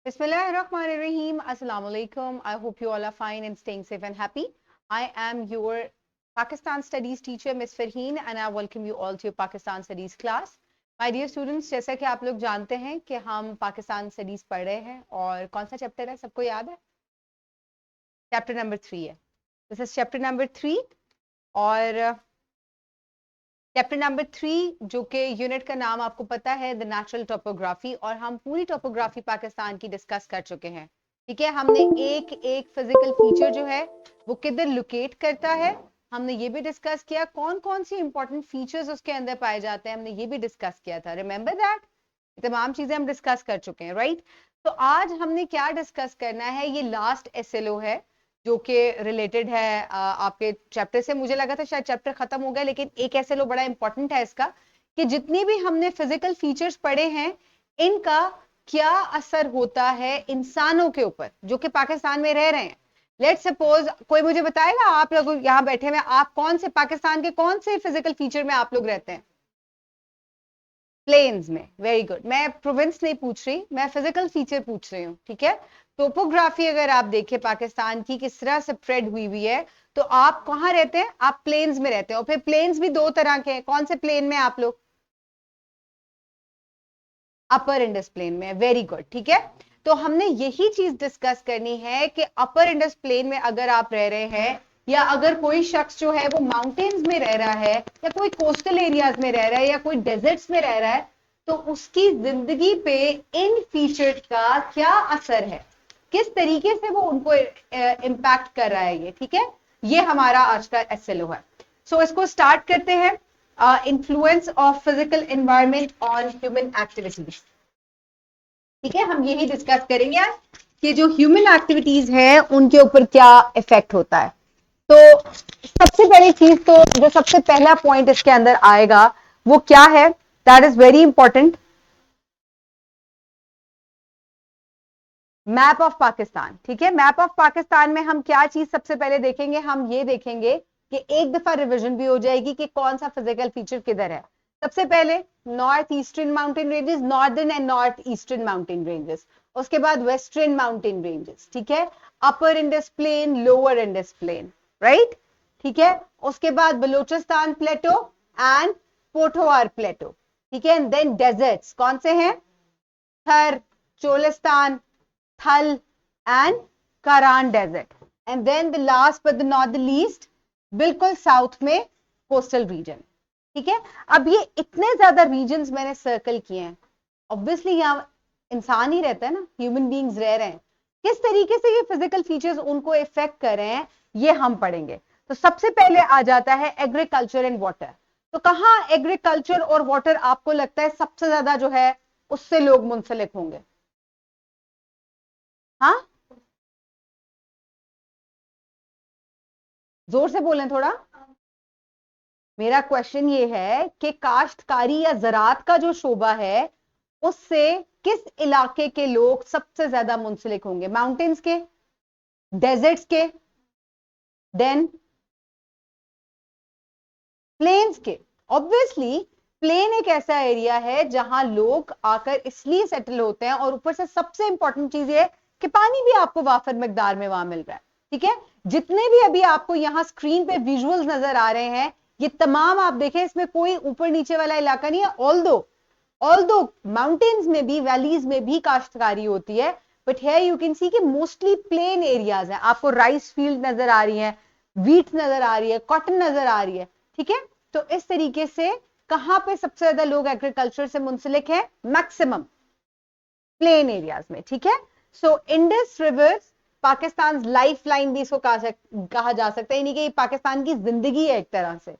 Bismillahirrahmanirrahim. Assalamu alaikum. I hope you all are fine and staying safe and happy. I am your Pakistan Studies teacher, Miss Farheen, and I welcome you all to your Pakistan Studies class. My dear students, जैसा कि आप लोग जानते हैं कि हम Pakistan studies पढ़ रहे हैं और कौन सा चैप्टर है सबको याद है? चैप्टर नंबर 3 है. दिस इज चैप्टर नंबर 3 और चैप्टर नंबर 3 जो कि यूनिट का नाम आपको पता है द नेचुरल टोपोग्राफी, और हम पूरी टोपोग्राफी पाकिस्तान की डिस्कस कर चुके हैं. ठीक है, हमने एक एक फिजिकल फीचर जो है वो किधर लोकेट करता है हमने ये भी डिस्कस किया, कौन कौन सी इंपॉर्टेंट फीचर्स उसके अंदर पाए जाते हैं हमने ये भी डिस्कस किया था. रिमेंबर दैट, तमाम चीजें हम डिस्कस कर चुके हैं, राइट? तो आज हमने क्या डिस्कस करना है, ये लास्ट एसएलओ है जो कि रिलेटेड है आपके चैप्टर से. मुझे लगा था शायद चैप्टर खत्म हो गया, लेकिन एक एसएलओ बड़ा इंपॉर्टेंट है इसका कि जितनी भी हमने फिजिकल फीचर्स पढ़े हैं इनका क्या असर होता है इंसानों के ऊपर जो कि पाकिस्तान में रह रहे हैं. लेट्स सपोज कोई मुझे बताएगा, आप लोग यहाँ बैठे हुए आप कौन से पाकिस्तान के कौन से फिजिकल फीचर में आप लोग रहते हैं? प्लेन्स में. Very good. मैं प्रोविंस नहीं पूछ रही, मैं फिजिकल फीचर पूछ रही हूँ. ठीक है, टोपोग्राफी अगर आप देखें पाकिस्तान की किस तरह से स्प्रेड हुई है तो आप कहाँ रहते हैं? आप प्लेन्स में रहते हैं. और फिर प्लेन्स भी दो तरह के हैं. कौन से प्लेन में आप लोग? अपर इंडस प्लेन में. Very good. ठीक है, तो हमने यही चीज डिस्कस करनी है कि अपर इंडस प्लेन में अगर आप रह रहे हैं या अगर कोई शख्स जो है वो माउंटेन्स में रह रहा है या कोई कोस्टल एरियाज में रह रहा है या कोई डेजर्ट्स में रह रहा है तो उसकी जिंदगी पे इन फीचर्स का क्या असर है, किस तरीके से वो उनको इम्पैक्ट कर रहा है ये. ठीक है, ये हमारा आज का एसएलओ है. सो इसको स्टार्ट करते हैं. Influence of physical environment on human activities. ठीक है, हम यही डिस्कस करेंगे आज कि जो ह्यूमन एक्टिविटीज है उनके ऊपर क्या इफेक्ट होता है. तो सबसे पहली चीज तो जो सबसे पहला पॉइंट इसके अंदर आएगा वो क्या है, that is very important. Map of Pakistan. ठीक है, मैप ऑफ पाकिस्तान में हम क्या चीज सबसे पहले देखेंगे, हम ये देखेंगे कि एक दफा रिवीजन भी हो जाएगी कि कौन सा फिजिकल फीचर किधर है. सबसे पहले north eastern mountain ranges, northern and north eastern mountain ranges. उसके बाद वेस्टर्न माउंटेन रेंजेस. ठीक है, upper Indus plain, lower Indus plain, right? ठीक है, उसके बाद बलूचिस्तान प्लेटो एंड पोठोवार प्लेटो. ठीक है, एंड देन डेजर्ट्स कौन से हैं? थर, Cholistan, Thal and Kharan desert. And then the last but the not the least बिल्कुल साउथ में कोस्टल रीजन. ठीक है, अब ये इतने ज्यादा रीजन्स मैंने सर्कल किए हैं. ऑब्वियसली यहाँ इंसान ही रहता है ना, ह्यूमन बीइंग्स रह रहे हैं. किस तरीके से ये फिजिकल फीचर्स उनको इफेक्ट कर रहे हैं ये हम पढ़ेंगे. तो सबसे पहले आ जाता है एग्रीकल्चर एंड वाटर. तो कहाँ एग्रीकल्चर और वाटर आपको लगता है सबसे ज्यादा जो है उससे लोग मुंसलिक होंगे? हाँ, जोर से बोलें थोड़ा. मेरा क्वेश्चन ये है कि काश्तकारी या ज़राअत का जो शोबा है उससे किस इलाके के लोग सबसे ज्यादा मुंसलिक होंगे? माउंटेन्स के, डेजर्ट्स के, देन प्लेन्स के. ऑब्वियसली प्लेन एक ऐसा एरिया है जहां लोग आकर इसलिए सेटल होते हैं, और ऊपर से सबसे इंपॉर्टेंट चीज ये है कि पानी भी आपको वाफिर मिकदार में वहां मिल रहा है. ठीक है, जितने भी अभी आपको यहां स्क्रीन पे विजुअल्स नजर आ रहे हैं ये तमाम आप देखें, इसमें कोई ऊपर नीचे वाला इलाका नहीं है. ऑल्दो माउंटेन्स में भी, वैलीज में भी काश्तकारी होती है, but here you can see कि मोस्टली प्लेन एरियाज हैं. आपको राइस फील्ड नजर आ रही है, वीट नजर आ रही है, कॉटन नजर आ रही है. ठीक है, तो इस तरीके से कहां पे सबसे ज्यादा लोग एग्रीकल्चर से मुंसलिक हैं? मैक्सिमम प्लेन एरियाज में. ठीक है, so Indus river Pakistan life line भी इसको कहा जा सकता है, यानी कि पाकिस्तान की जिंदगी है एक तरह से.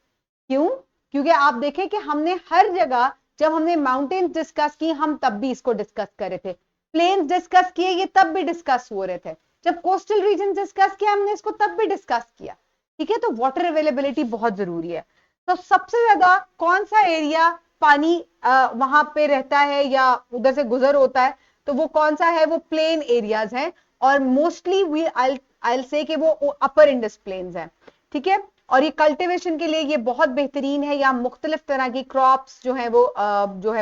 क्यों? क्योंकि आप देखें कि हमने हर जगह जब हमने माउंटेन्स डिस्कस की हम तब भी इसको डिस्कस कर रहे थे, प्लेन्स डिस्कस किए ये तब भी डिस्कस हो रहे थे, जब कोस्टल रीजन डिस्कस किया हमने इसको तब भी डिस्कस किया. ठीक है, तो वाटर अवेलेबिलिटी बहुत जरूरी है. तो सबसे ज्यादा कौन सा एरिया पानी वहां पे रहता है या उधर से गुजर होता है, तो वो कौन सा है? वो प्लेन एरियाज हैं, और मोस्टली वी आई से कि वो अपर इंडस प्लेन्स हैं. ठीक है, और ये कल्टीवेशन के लिए ये बहुत बेहतरीन है. यहाँ मुख्तलिफ तरह की क्रॉप्स जो है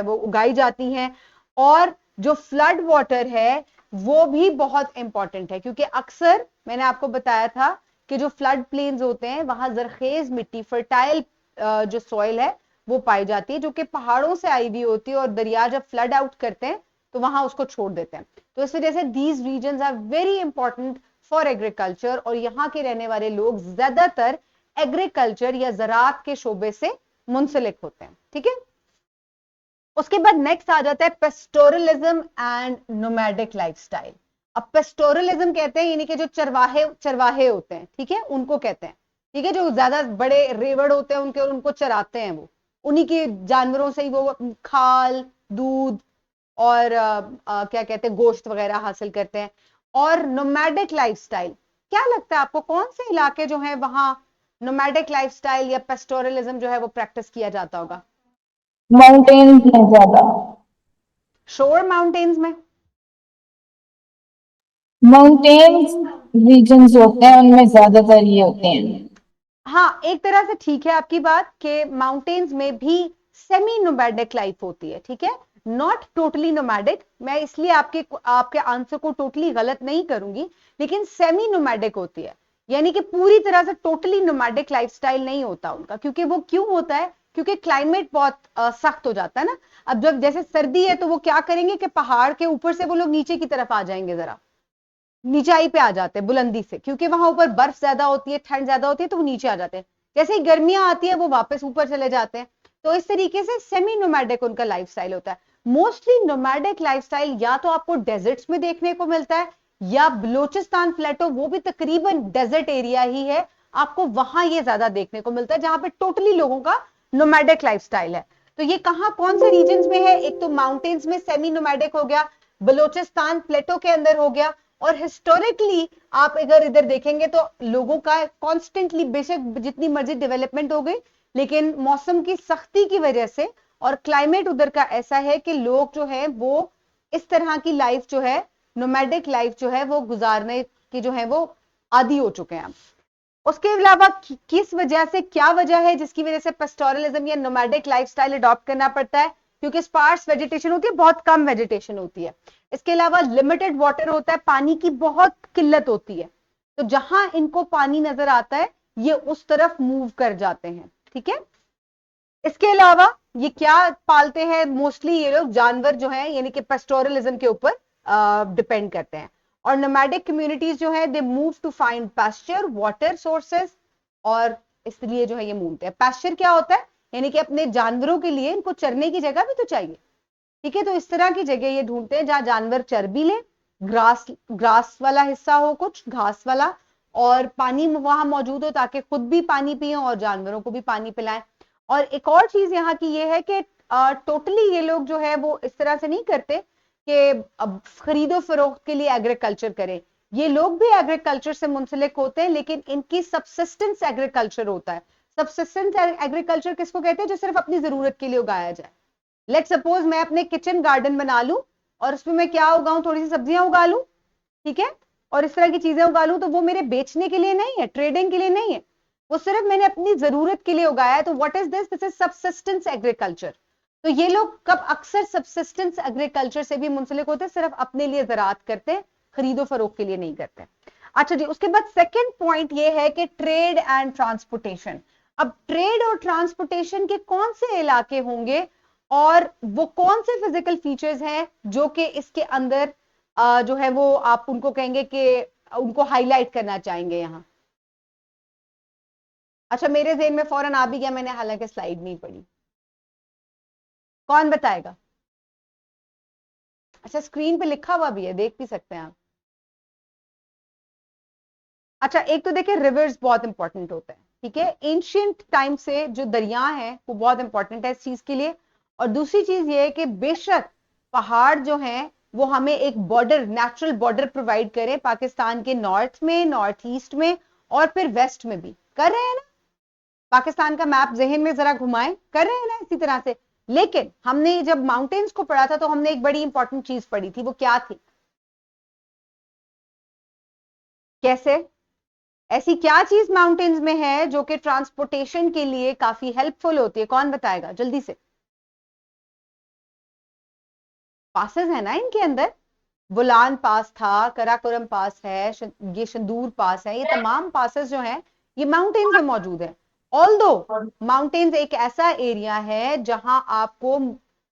वो उगाई जाती हैं, और जो फ्लड वाटर है वो भी बहुत इंपॉर्टेंट है, क्योंकि अक्सर मैंने आपको बताया था कि जो फ्लड प्लेन्स होते हैं वहां जरखेज मिट्टी, फर्टाइल जो सॉइल है वो पाई जाती है, जो कि पहाड़ों से आई हुई होती है, और दरिया जब फ्लड आउट करते हैं तो वहां उसको छोड़ देते हैं। तो इस वजह से these regions are very important for agriculture, और यहाँ के रहने वाले लोग ज्यादातर एग्रीकल्चर या ज़राअत के शोबे से मुंसलिक होते हैं। ठीक है, उसके बाद नेक्स्ट आ जाता है पेस्टोरलिज्म एंड नोमैडिक लाइफस्टाइल। अब पेस्टोरलिज्म कहते हैं यानी कि जो चरवाहे चरवाहे होते हैं, ठीक है, उनको कहते हैं। ठीक है, जो ज्यादा बड़े रेवड़ होते हैं उनके, उनको चराते हैं, वो उन्हीं के जानवरों से ही वो खाल, दूध और क्या कहते हैं, गोश्त वगैरह हासिल करते हैं। और नोमैडिक लाइफस्टाइल, क्या लगता है आपको कौन से इलाके जो है वहां नोमैडिक लाइफस्टाइल या पेस्टोरलिज्म जो है वो प्रैक्टिस किया जाता होगा? माउंटेन्स में ज्यादा। शोर माउंटेन्स में? माउंटेन्स रीजन्स होते हैं उनमें ज्यादातर ये होते हैं। हाँ, एक तरह से ठीक है आपकी बात कि माउंटेन्स में भी सेमी नोमैडिक लाइफ होती है। ठीक है, नॉट टोटली नोमैडिक, मैं इसलिए आपके आंसर को टोटली गलत नहीं करूंगी, लेकिन सेमी नोमैडिक होती है, यानी कि पूरी तरह से टोटली नोमैडिक लाइफस्टाइल नहीं होता उनका। क्योंकि वो क्यों होता है? क्योंकि क्लाइमेट बहुत सख्त हो जाता है ना। अब जब जैसे सर्दी है तो वो क्या करेंगे कि पहाड़ के ऊपर से वो लोग नीचे की तरफ आ जाएंगे, जरा नीचाई पे आ जाते हैं बुलंदी से, क्योंकि वहां ऊपर बर्फ ज्यादा होती है, ठंड ज्यादा होती है, तो वो नीचे आ जाते हैं। जैसे ही गर्मियां आती है वो वापस ऊपर चले जाते हैं। तो इस तरीके से सेमी नोमैडिक उनका लाइफस्टाइल होता है। मोस्टली नोमैडिक लाइफस्टाइल या तो आपको डेजर्ट्स में देखने को मिलता है, या बलूचिस्तान प्लेटो, वो भी तकरीबन डेजर्ट एरिया ही है, आपको वहां ये ज्यादा देखने को मिलता है, जहां पे टोटली लोगों का नोमैडिक लाइफस्टाइल है। तो ये कहां कौन से रीजन में है? एक तो माउंटेन्स में सेमी नोमैडिक हो गया, बलूचिस्तान प्लेटो के अंदर हो गया, और हिस्टोरिकली आप अगर इधर देखेंगे तो लोगों का कॉन्स्टेंटली, बेशक जितनी मर्जी डेवलपमेंट हो गई, लेकिन मौसम की सख्ती की वजह से और क्लाइमेट उधर का ऐसा है कि लोग जो है वो इस तरह की लाइफ जो है, नोमैडिक लाइफ जो है वो गुजारने की जो है वो आदी हो चुके हैं। उसके अलावा किस वजह से, क्या वजह है जिसकी वजह से पेस्टोरलिज्म या नोमैडिक लाइफस्टाइल अडॉप्ट करना पड़ता है? क्योंकि स्पार्स वेजिटेशन होती है, बहुत कम वेजिटेशन होती है। इसके अलावा लिमिटेड वाटर होता है, पानी की बहुत किल्लत होती है। तो जहां इनको पानी नजर आता है ये उस तरफ मूव कर जाते हैं। ठीक है, इसके अलावा ये क्या पालते हैं? मोस्टली ये लोग जानवर जो है, यानी कि पेस्टोरलिज्म के ऊपर डिपेंड करते हैं। और नोमैडिक कम्युनिटीज जो है they move to find pasture, water sources, और इसलिए जो है ये मूवते हैं। पास्चर क्या होता है? यानी कि अपने जानवरों के लिए इनको चरने की जगह भी तो चाहिए। ठीक है, तो इस तरह की जगह ये ढूंढते हैं जहां जानवर चर भी ले, ग्रास ग्रास वाला हिस्सा हो, कुछ घास वाला, और पानी वहां मौजूद हो ताकि खुद भी पानी पिए और जानवरों को भी पानी पिलाएं। और एक और चीज यहाँ की ये है कि टोटली ये लोग जो है वो इस तरह से नहीं करते कि अब खरीदो फरोख्त के लिए एग्रीकल्चर करें। ये लोग भी एग्रीकल्चर से मुंसलिक होते हैं, लेकिन इनकी सबसिस्टेंस एग्रीकल्चर होता है। सबसिस्टेंस एग्रीकल्चर किसको कहते हैं? जो सिर्फ अपनी जरूरत के लिए उगाया जाए। लेट सपोज मैं अपने किचन गार्डन बना लूं और उसमें मैं क्या उगाऊं, थोड़ी सी सब्जियां उगा लूं, ठीक है, और इस तरह की चीजें उगा लूं, तो वो मेरे बेचने के लिए नहीं है, ट्रेडिंग के लिए नहीं है, वो सिर्फ मैंने अपनी जरूरत के लिए उगाया है। तो what is this? This is subsistence agriculture. तो ये लोग कब अक्सर सबसिस्टेंस एग्रीकल्चर से भी मुंसलिक होते हैं, सिर्फ अपने लिए ज़राअत करते हैं, खरीदो फरोख्त के लिए नहीं करते। अच्छा जी, उसके बाद सेकंड पॉइंट ये है कि ट्रेड एंड ट्रांसपोर्टेशन। अब ट्रेड और ट्रांसपोर्टेशन के कौन से इलाके होंगे और वो कौन से फिजिकल फीचर्स हैं जो कि इसके अंदर जो है वो आप उनको कहेंगे कि उनको हाईलाइट करना चाहेंगे यहां? अच्छा, मेरे ज़हन में फौरन आ भी गया, मैंने हालांकि स्लाइड नहीं पढ़ी। कौन बताएगा? अच्छा, स्क्रीन पे लिखा हुआ भी है, देख भी सकते हैं आप। अच्छा, एक तो देखिए रिवर्स बहुत इंपॉर्टेंट होते हैं। ठीक है, एंशियंट टाइम से जो दरिया है वो बहुत इंपॉर्टेंट है इस चीज के लिए। और दूसरी चीज ये है कि बेशक पहाड़ जो हैं वो हमें एक बॉर्डर, नेचुरल बॉर्डर प्रोवाइड करें पाकिस्तान के नॉर्थ में, नॉर्थ ईस्ट में, और फिर वेस्ट में भी कर रहे हैं ना। पाकिस्तान का मैप जहन में जरा घुमाएं, कर रहे हैं ना इसी तरह से। लेकिन हमने जब माउंटेन्स को पढ़ा था तो हमने एक बड़ी इंपॉर्टेंट चीज पढ़ी थी, वो क्या थी? कैसे? ऐसी क्या चीज माउंटेन्स में है जो कि ट्रांसपोर्टेशन के लिए काफी हेल्पफुल होती है? कौन बताएगा जल्दी से? पासेस है ना इनके अंदर। बुलान पास था, कराकोरम पास है, ये शंदूर पास है, ये तमाम पासेस जो हैं ये माउंटेन्स में मौजूद है। ऑल्दो माउंटेन्स एक ऐसा एरिया है जहां आपको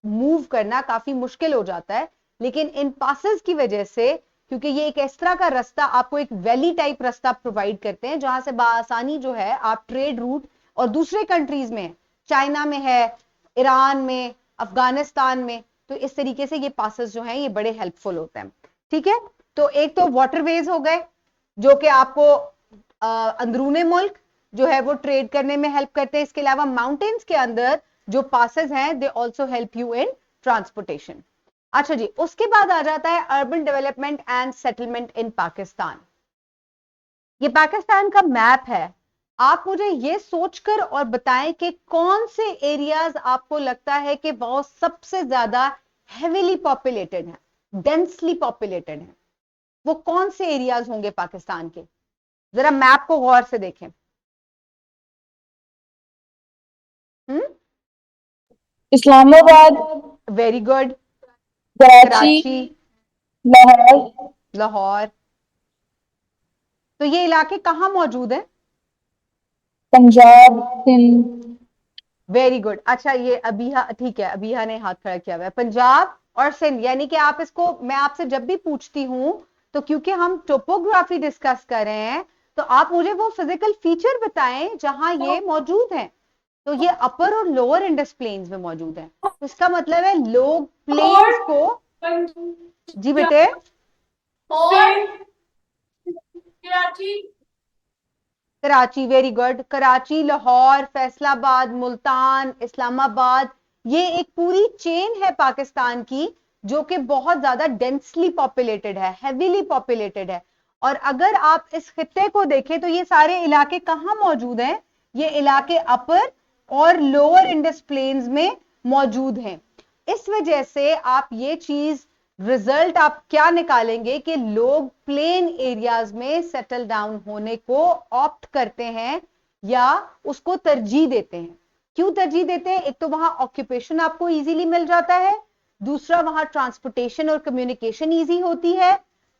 मूव करना काफी मुश्किल हो जाता है, लेकिन इन पासेस की वजह से, क्योंकि ये एक इस तरह का रास्ता आपको एक वैली टाइप रास्ता प्रोवाइड करते हैं जहां से बासानी जो है आप ट्रेड रूट और दूसरे कंट्रीज में, चाइना में है, ईरान में, अफगानिस्तान में, तो इस तरीके से ये पासेस जो हैं ये बड़े हेल्पफुल होते हैं। ठीक है, तो एक तो वाटरवेज हो गए जो कि आपको अंदरूने मुल्क जो है वो ट्रेड करने में हेल्प करते हैं। इसके अलावा माउंटेन्स के अंदर जो पासेस हैं they also help you in transportation. अच्छा जी, उसके बाद आ जाता है urban development and settlement in Pakistan. ये पाकिस्तान का मैप है। आप मुझे ये सोचकर और बताएं कि कौन से एरियाज आपको लगता है कि वो सबसे ज्यादा हेवीली पॉपुलेटेड है, डेंसली पॉपुलेटेड है। वो कौन से एरियाज होंगे पाकिस्तान के? जरा मैप को गौर से देखें। Islamabad, very good. कराची, कराची, लाहौर, लाहौर। तो ये इलाके कहां मौजूद हैं? पंजाब, सिंध। Very good. अच्छा, ये अबीहा, ठीक है, अबीहा ने हाथ खड़ा किया हुआ है। पंजाब और सिंध, यानी कि आप इसको, मैं आपसे जब भी पूछती हूं तो क्योंकि हम टोपोग्राफी डिस्कस कर रहे हैं, तो आप मुझे वो फिजिकल फीचर बताएं जहां ये मौजूद हैं। तो ये अपर और लोअर इंडस प्लेन्स में मौजूद है, तो इसका मतलब है लोग प्लेन्स को, जी बेटे, कराची, वेरी गुड। कराची, लाहौर, फैसलाबाद, मुल्तान, इस्लामाबाद, ये एक पूरी चेन है पाकिस्तान की जो कि बहुत ज्यादा डेंसली पॉपुलेटेड है, हेवीली पॉपुलेटेड है। और अगर आप इस खित्ते को देखें तो ये सारे इलाके कहां मौजूद हैं? ये इलाके अपर और लोअर इंडस प्लेन्स में मौजूद हैं। इस वजह से आप ये चीज, रिजल्ट आप क्या निकालेंगे कि लोग प्लेन एरियाज में सेटल डाउन होने को ऑप्ट करते हैं या उसको तरजीह देते हैं। क्यों तरजीह देते हैं? एक तो वहां ऑक्यूपेशन आपको इजीली मिल जाता है, दूसरा वहां ट्रांसपोर्टेशन और कम्युनिकेशन इजी होती है,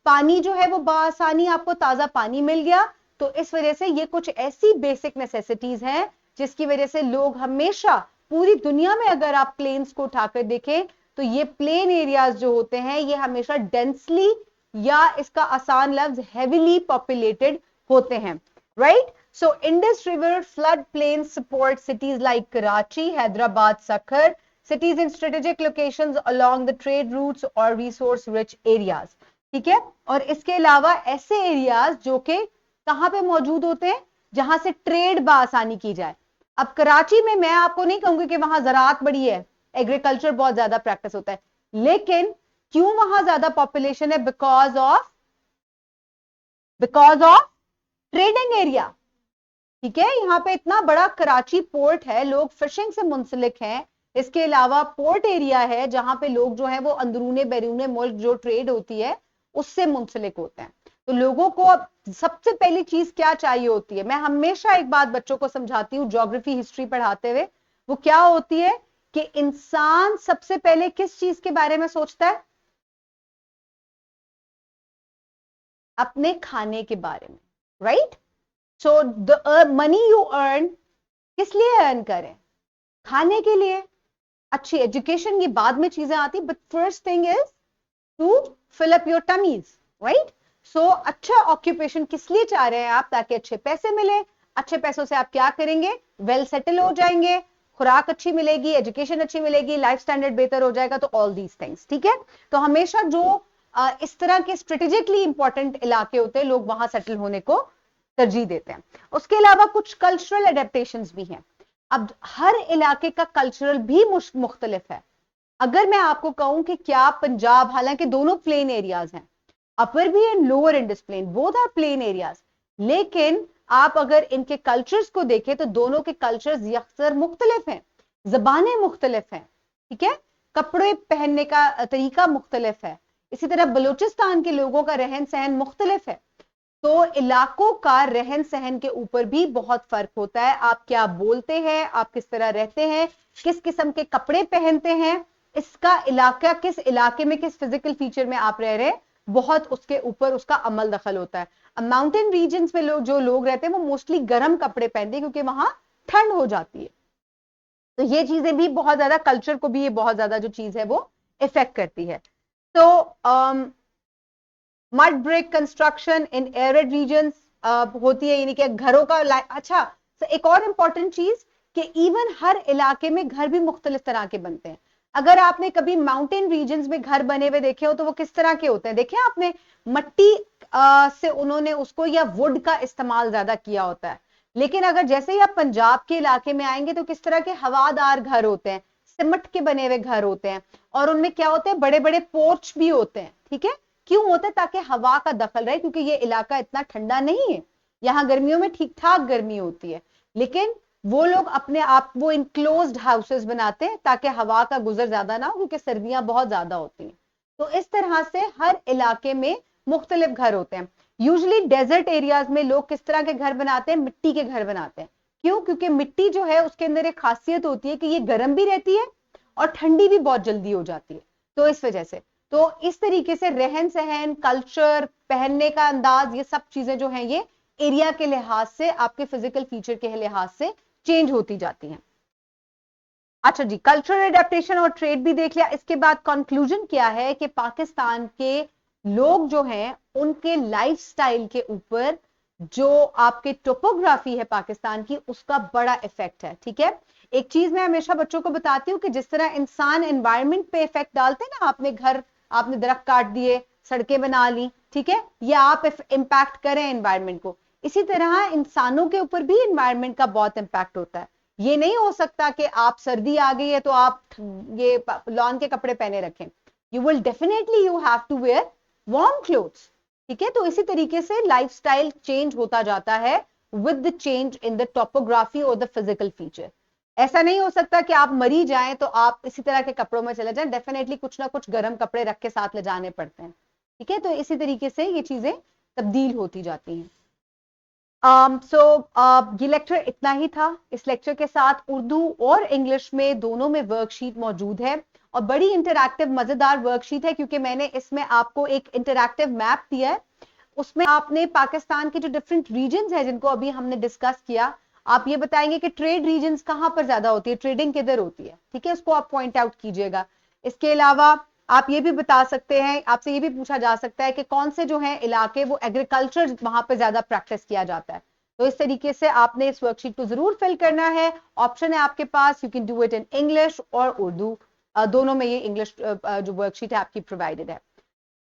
पानी जो है वो बआसानी आपको ताजा पानी मिल गया। तो इस वजह से ये कुछ ऐसी बेसिक नेसेसिटीज हैं जिसकी वजह से लोग हमेशा, पूरी दुनिया में अगर आप प्लेन्स को उठाकर देखें तो ये प्लेन एरियाज जो होते हैं ये हमेशा डेंसली, या इसका आसान लफ्ज हेवीली पॉपुलेटेड होते हैं, right? So Indus river flood plain support cities like Karachi, Hyderabad, Sukkur, cities in strategic locations along the trade routes or resource rich areas। ठीक है, और इसके अलावा ऐसे एरियाज जो कि कहां पे मौजूद होते हैं जहां से ट्रेड बासानी की जाए। अब कराची में मैं आपको नहीं कहूंगी कि वहां ज़राअत बड़ी है, एग्रीकल्चर बहुत ज्यादा प्रैक्टिस होता है, लेकिन क्यों वहां ज्यादा पॉपुलेशन है? Because of trading area. ठीक है, यहां पे इतना बड़ा कराची पोर्ट है, लोग फिशिंग से मुंसलिक हैं। इसके अलावा पोर्ट एरिया है जहां पे लोग जो है वो अंदरूने बैरूने मुल्क जो ट्रेड होती है उससे मुंसलिक होते हैं। तो लोगों को अब सबसे पहली चीज क्या चाहिए होती है? मैं हमेशा एक बात बच्चों को समझाती हूँ ज्योग्राफी हिस्ट्री पढ़ाते हुए, वो क्या होती है कि इंसान सबसे पहले किस चीज के बारे में सोचता है? अपने खाने के बारे में, right? So the money you earn किस लिए अर्न करें? खाने के लिए। अच्छी एजुकेशन ये बाद में चीजें आती, but first thing is to fill up your tummies, right? So अच्छा ऑक्यूपेशन किस लिए चाह रहे हैं आप? ताकि अच्छे पैसे मिले। अच्छे पैसों से आप क्या करेंगे? वेल सेटल हो जाएंगे, खुराक अच्छी मिलेगी, एजुकेशन अच्छी मिलेगी, लाइफ स्टैंडर्ड बेहतर हो जाएगा, तो ऑल दीज थिंग्स। ठीक है, तो हमेशा जो इस तरह के स्ट्रेटेजिकली इंपॉर्टेंट इलाके होते हैं लोग वहां सेटल होने को तरजीह देते हैं। उसके अलावा कुछ कल्चरल एडेप्टेशंस भी हैं। अब हर इलाके का कल्चरल भी मुख्तलिफ है। अगर मैं आपको कहूं कि क्या पंजाब, हालांकि दोनों प्लेन एरियाज हैं, अपर भी and lower Indus plain, both are plain areas, लेकिन आप अगर इनके कल्चर्स को देखें तो दोनों के कल्चर्स यकसर मुख्तलिफ हैं, जबानें मुख्तलिफ हैं, ठीक है, कपड़े पहनने का तरीका मुख्तलिफ है, इसी तरह बलूचिस्तान के लोगों का रहन सहन मुख्तलिफ है। तो इलाकों का रहन सहन के ऊपर भी बहुत फर्क होता है। आप क्या बोलते हैं, आप किस तरह रहते हैं, किस किस्म के कपड़े पहनते हैं, इसका इलाका, किस इलाके में, किस फिजिकल फीचर में आप रह रहे हैं, बहुत उसके ऊपर उसका अमल दखल होता है। माउंटेन रीजन्स में जो लोग रहते हैं वो मोस्टली गर्म कपड़े पहनते हैं क्योंकि वहां ठंड हो जाती है। तो ये चीजें भी बहुत ज्यादा, कल्चर को भी ये बहुत ज्यादा जो चीज है वो इफेक्ट करती है। तो mud brick construction in arid regions होती है, यानी कि घरों का अच्छा, तो एक और इंपॉर्टेंट चीज कि इवन हर इलाके में घर भी मुख्तलिफ तरह के बनते हैं। अगर आपने कभी माउंटेन रीजन्स में घर बने हुए देखे हो तो वो किस तरह के होते हैं, देखे आपने, मट्टी से उन्होंने उसको या वुड का इस्तेमाल ज्यादा किया होता है। लेकिन अगर जैसे ही आप पंजाब के इलाके में आएंगे तो किस तरह के हवादार घर होते हैं, सीमेंट के बने हुए घर होते हैं, और उनमें क्या होते हैं, बड़े बड़े पोर्च भी होते हैं। ठीक है, क्यों होता है, ताकि हवा का दखल रहे, क्योंकि ये इलाका इतना ठंडा नहीं है, यहाँ गर्मियों में ठीक ठाक गर्मी होती है, लेकिन वो लोग अपने आप वो इनक्लोज्ड हाउसेस बनाते हैं ताकि हवा का गुजर ज्यादा ना हो, क्योंकि सर्दियां बहुत ज्यादा होती हैं। तो इस तरह से हर इलाके में मुख्तलिफ घर होते हैं। यूजली डेजर्ट एरियाज में लोग किस तरह के घर बनाते हैं, मिट्टी के घर बनाते हैं। क्यों, क्योंकि मिट्टी जो है उसके अंदर एक खासियत होती है कि ये गर्म भी रहती है और ठंडी भी बहुत जल्दी हो जाती है। तो इस वजह से, तो इस तरीके से रहन सहन, कल्चर, पहनने का अंदाज, ये सब चीजें जो हैं ये एरिया के लिहाज से, आपके फिजिकल फीचर के लिहाज से चेंज होती जाती हैं। अच्छा जी, कल्चरल एडेप्टेशन और ट्रेड भी देख लिया। इसके बाद कंक्लूजन क्या है कि पाकिस्तान के लोग जो हैं उनके लाइफस्टाइल के ऊपर जो आपके टोपोग्राफी है पाकिस्तान की, उसका बड़ा इफेक्ट है। ठीक है, एक चीज मैं हमेशा बच्चों को बताती हूँ कि जिस तरह इंसान एनवायरनमेंट पे इफेक्ट डालते हैं ना, आपने घर, आपने दरख्त काट दिए, सड़कें बना ली, ठीक है, या आप इंपैक्ट करें एनवायरनमेंट को, इसी तरह इंसानों के ऊपर भी एनवायरनमेंट का बहुत इंपैक्ट होता है। ये नहीं हो सकता कि आप, सर्दी आ गई है तो आप ये लॉन के कपड़े पहने रखें। You will definitely you have to wear warm clothes. ठीक है, तो इसी तरीके से लाइफस्टाइल चेंज होता जाता है with the change in the topography और द फिजिकल फीचर। ऐसा नहीं हो सकता कि आप मरी जाएं तो आप इसी तरह के कपड़ों में चले जाएं, डेफिनेटली कुछ ना कुछ गर्म कपड़े रख के साथ ले जाने पड़ते हैं। ठीक है, तो इसी तरीके से ये चीजें तब्दील होती जाती हैं। ये लेक्चर इतना ही था। इस लेक्चर के साथ उर्दू और इंग्लिश में दोनों में वर्कशीट मौजूद है, और बड़ी इंटरैक्टिव मजेदार वर्कशीट है, क्योंकि मैंने इसमें आपको एक इंटरैक्टिव मैप दिया है। उसमें आपने पाकिस्तान के जो डिफरेंट रीजन्स हैं जिनको अभी हमने डिस्कस किया, आप ये बताएंगे कि ट्रेड रीजन्स कहां पर ज्यादा होती है, ट्रेडिंग किधर होती है। ठीक है, उसको आप पॉइंट आउट कीजिएगा। इसके अलावा आप ये भी बता सकते हैं, आपसे ये भी पूछा जा सकता है कि कौन से जो है इलाके वो एग्रीकल्चर वहां पे ज्यादा प्रैक्टिस किया जाता है। तो इस तरीके से आपने इस वर्कशीट को जरूर फिल करना है। ऑप्शन है आपके पास, you can do it in English और उर्दू, दोनों में ये इंग्लिश जो वर्कशीट है आपकी प्रोवाइडेड है।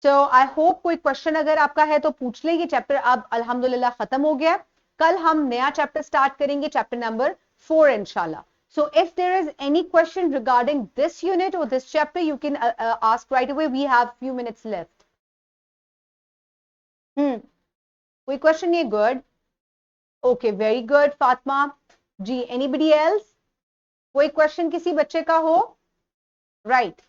तो आई होप कोई क्वेश्चन अगर आपका है तो पूछ ले। ये चैप्टर अब अल्हम्दुलिल्लाह खत्म हो गया। कल हम नया चैप्टर स्टार्ट करेंगे, चैप्टर नंबर 4 इंशाल्लाह। So if there is any question regarding this unit or this chapter, you can ask right away. We have few minutes left. कोई question नहीं? Good. Okay, very good, Fatma. जी, anybody else? कोई question किसी बच्चे का हो? Right.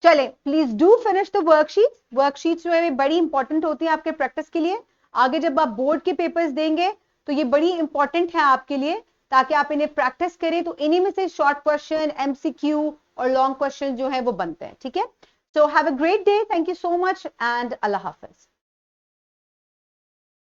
चले, please do finish the worksheets. Worksheets जो है बड़ी इंपॉर्टेंट होती है आपके प्रैक्टिस के लिए। आगे जब आप बोर्ड के पेपर्स देंगे तो ये बड़ी इंपॉर्टेंट है आपके लिए, ताकि आप इन्हें प्रैक्टिस करें। तो इन्हीं में से शॉर्ट क्वेश्चन, एमसीक्यू और लॉन्ग क्वेश्चन जो है वो बनते हैं। ठीक है, so have a great day, thank you so much and Allah Hafiz.